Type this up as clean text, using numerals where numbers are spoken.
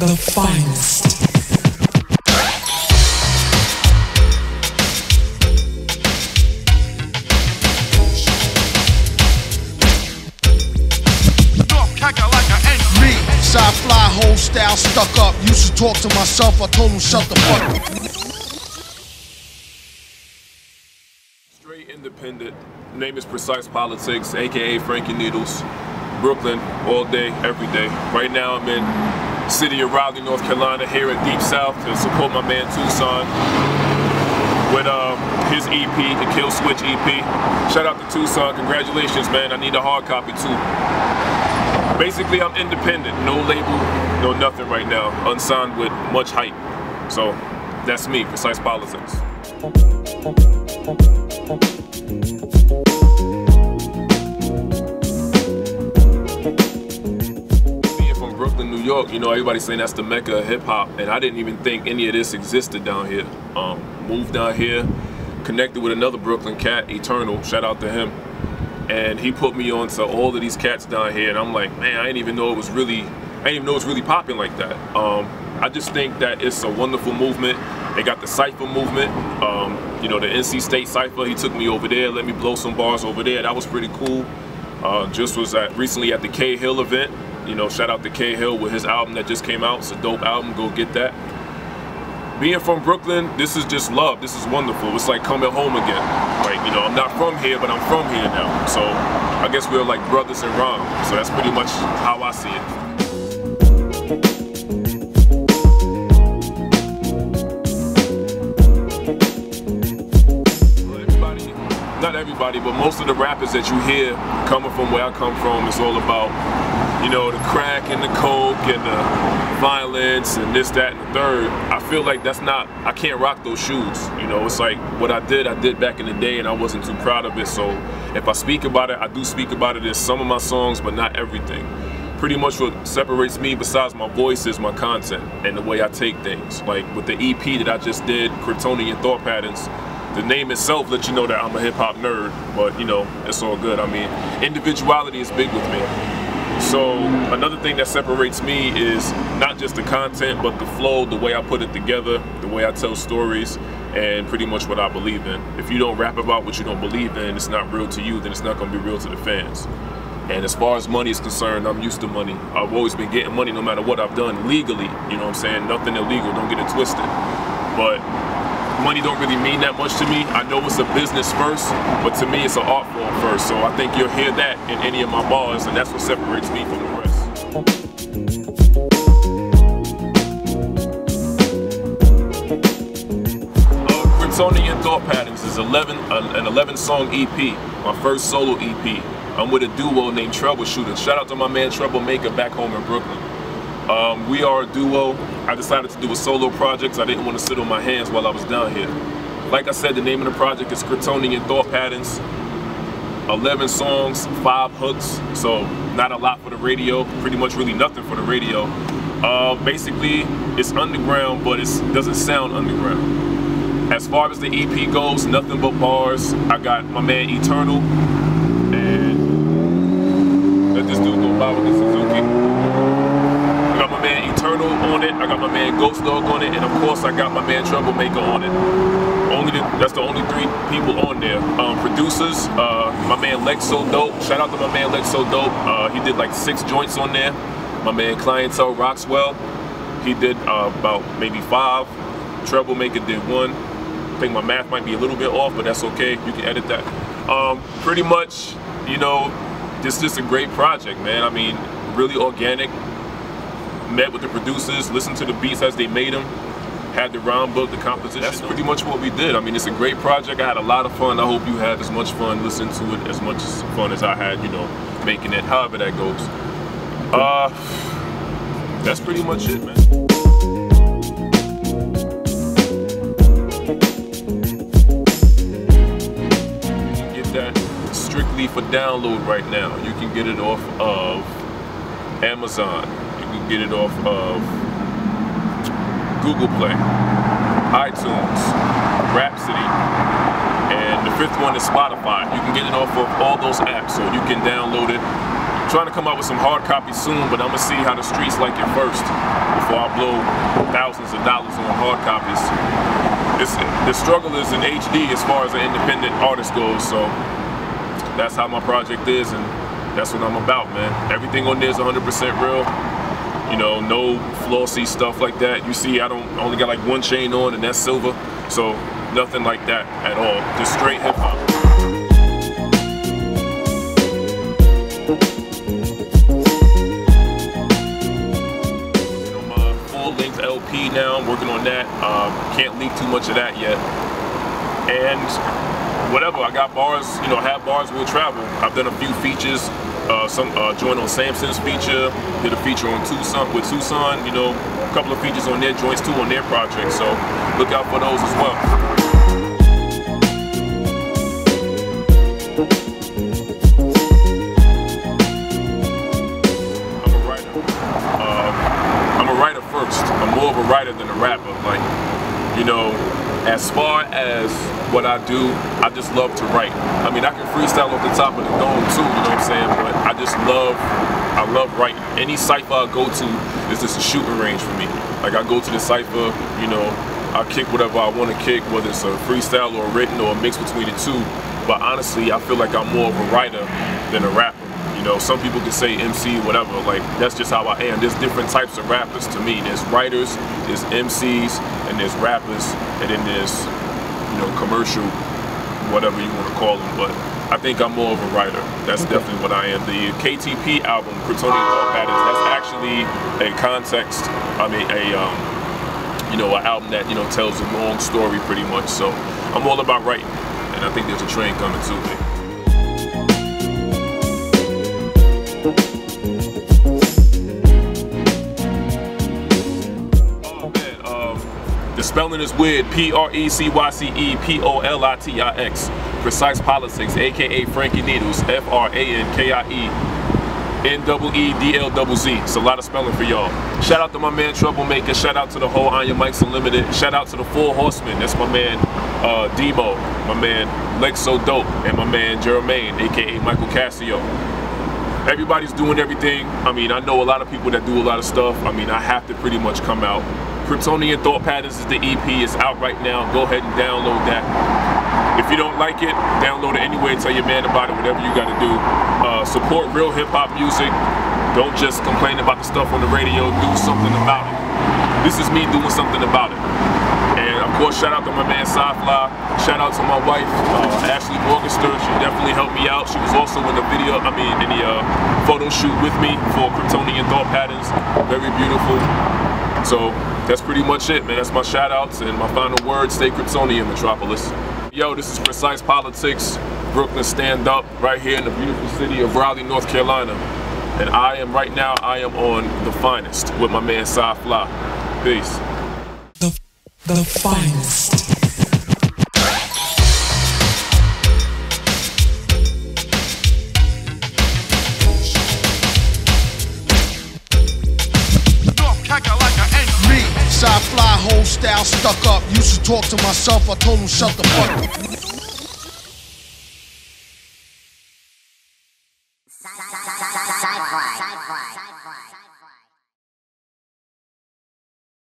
The finest. Side fly, whole style stuck up. Used to talk to myself, I told him shut the fuck up. Straight independent. Name is Precyce Politix, aka Frankie Needles. Brooklyn, all day, every day. Right now I'm in city of Raleigh, North Carolina, here in Deep South to support my man Tuscon with his EP, the Kill Switch EP. Shout out to Tuscon, congratulations, man. I need a hard copy too. Basically, I'm independent, no label, no nothing right now, unsigned with much hype. So that's me, Precyce Politix. Being from Brooklyn, New York, you know, everybody's saying that's the mecca of hip hop, and I didn't even think any of this existed down here. Moved down here, connected with another Brooklyn cat, Eternal, shout out to him. And he put me on to all of these cats down here, and I'm like, man, I didn't even know it was really popping like that. I just think that it's a wonderful movement. They got the cypher movement, you know, the NC State cypher. He took me over there, let me blow some bars over there. That was pretty cool. Just was recently at the K Hill event. You know, shout out to K Hill with his album that just came out. It's a dope album. Go get that. Being from Brooklyn, this is just love. This is wonderful. It's like coming home again. Like, you know, I'm not from here, but I'm from here now. So I guess we're like brothers in rhyme. So that's pretty much how I see it. Not everybody, but most of the rappers that you hear coming from where I come from, it's all about, you know, the crack and the coke and the violence and this, that, and the third. I feel like that's not, I can't rock those shoes. You know, it's like what I did back in the day, and I wasn't too proud of it. So if I speak about it, I do speak about it in some of my songs, but not everything. Pretty much what separates me besides my voice is my content and the way I take things. Like with the EP that I just did, Kryptonian Thought Patterns, the name itself lets you know that I'm a hip-hop nerd, but you know, it's all good. I mean, individuality is big with me. So another thing that separates me is not just the content, but the flow, the way I put it together, the way I tell stories, and pretty much what I believe in. If you don't rap about what you don't believe in, it's not real to you, then it's not gonna be real to the fans. And as far as money is concerned, I'm used to money. I've always been getting money no matter what I've done legally, you know what I'm saying? Nothing illegal, don't get it twisted. But money don't really mean that much to me. I know it's a business first, but to me it's an art form first. So I think you'll hear that in any of my bars, and that's what separates me from the rest. Kryptonian Thought Patterns is an 11-song EP, my first solo EP. I'm with a duo named Troubleshooter. Shout out to my man Troublemaker back home in Brooklyn. We are a duo. I decided to do a solo project. I didn't want to sit on my hands while I was down here. Like I said, the name of the project is Kryptonian Thought Patterns. 11 songs, 5 hooks, so not a lot for the radio, pretty much really nothing for the radio. Basically, it's underground, but it doesn't sound underground. As far as the EP goes, nothing but bars. I got my man Eternal, and let this dude go by with the Suzuki. I got my man Eternal on it, I got my man Ghost Dog on it, and of course I got my man Troublemaker on it. That's the only 3 people on there. Producers, my man Lex So Dope. Shout out to my man Lex So Dope. He did like 6 joints on there. My man Clientele Roxwell, he did about maybe 5. Troublemaker did 1. I think my math might be a little bit off, but that's okay. You can edit that. Pretty much, you know, this is just a great project, man. I mean, really organic. Met with the producers, listened to the beats as they made them, had the rhyme book, the composition. That's pretty much what we did. I mean, it's a great project. I had a lot of fun. I hope you had as much fun listening to it, as much fun as I had, you know, making it, however that goes. That's pretty much it, man. You can get that strictly for download right now. You can get it off of Amazon. You can get it off of Google Play, iTunes, Rhapsody, and the 5th one is Spotify. You can get it off of all those apps, so you can download it trying to come out with some hard copies soon, but I'm gonna see how the streets like it first before I blow thousands of dollars on hard copies. The struggle is in HD as far as an independent artist goes, so that's how my project is, and that's what I'm about, man. Everything on there is 100% real. You know, no flossy stuff like that. You see, I only got like one chain on, and that's silver, so nothing like that at all. Just straight hip hop. LP now, I'm working on that. Can't leak too much of that yet. And whatever, I got bars, you know, have bars will travel. I've done a few features, some joint on Samson's feature, did a feature on Tucson with Tucson, you know, a couple of features on their joints too on their project, so look out for those as well. I'm more of a writer than a rapper. Like, you know, as far as what I do, I just love to write. I mean, I can freestyle off the top of the dome too, you know what I'm saying? But I love writing. Any cypher I go to is just a shooting range for me. Like, I go to the cypher, you know, I kick whatever I want to kick, whether it's a freestyle or a written or a mix between the two. But honestly, I feel like I'm more of a writer than a rapper. You know, some people can say MC, whatever, like, that's just how I am. There's different types of rappers to me. There's writers, there's MCs, and there's rappers, and then there's, you know, commercial, whatever you want to call them. But I think I'm more of a writer. That's definitely what I am. The KTP album, Kryptonian Thought Patterns, that's actually a context, I mean, you know, an album that, you know, tells a long story pretty much. So I'm all about writing, and I think there's a train coming to me. The spelling is weird. Precyce Politix. Precyce Politix, aka Frankie Needles. FRANKIENEEDLZZ. It's a lot of spelling for y'all. Shout out to my man Troublemaker. Shout out to the whole Iron Mics Unlimited. Shout out to the Four Horsemen. That's my man Demo, my man Lex So Dope, and my man Jermaine, aka Michael Cassio. Everybody's doing everything. I mean, I know a lot of people that do a lot of stuff. I mean, I have to pretty much come out. Kryptonian Thought Patterns is the EP. It's out right now. Go ahead and download that. If you don't like it, download it anyway. Tell your man about it, whatever you got to do. Support real hip-hop music. Don't just complain about the stuff on the radio. Do something about it. This is me doing something about it. And of course, shout out to my man Sci-Fly. Shout out to my wife, Ashley Morgenster. She definitely helped me out. She was also in the video, in the photo shoot with me for Kryptonian Thought Patterns. Very beautiful. So that's pretty much it, man. That's my shout outs and my final word. Stay Kryptonian, Metropolis. Yo, this is Precyce Politix, Brooklyn Stand Up, right here in the beautiful city of Raleigh, North Carolina. And right now, I am on The Finest with my man Sci-Fly. Peace. The Finest. Sci-Fly whole style stuck up. Used to talk to myself, I told him shut the fuck up.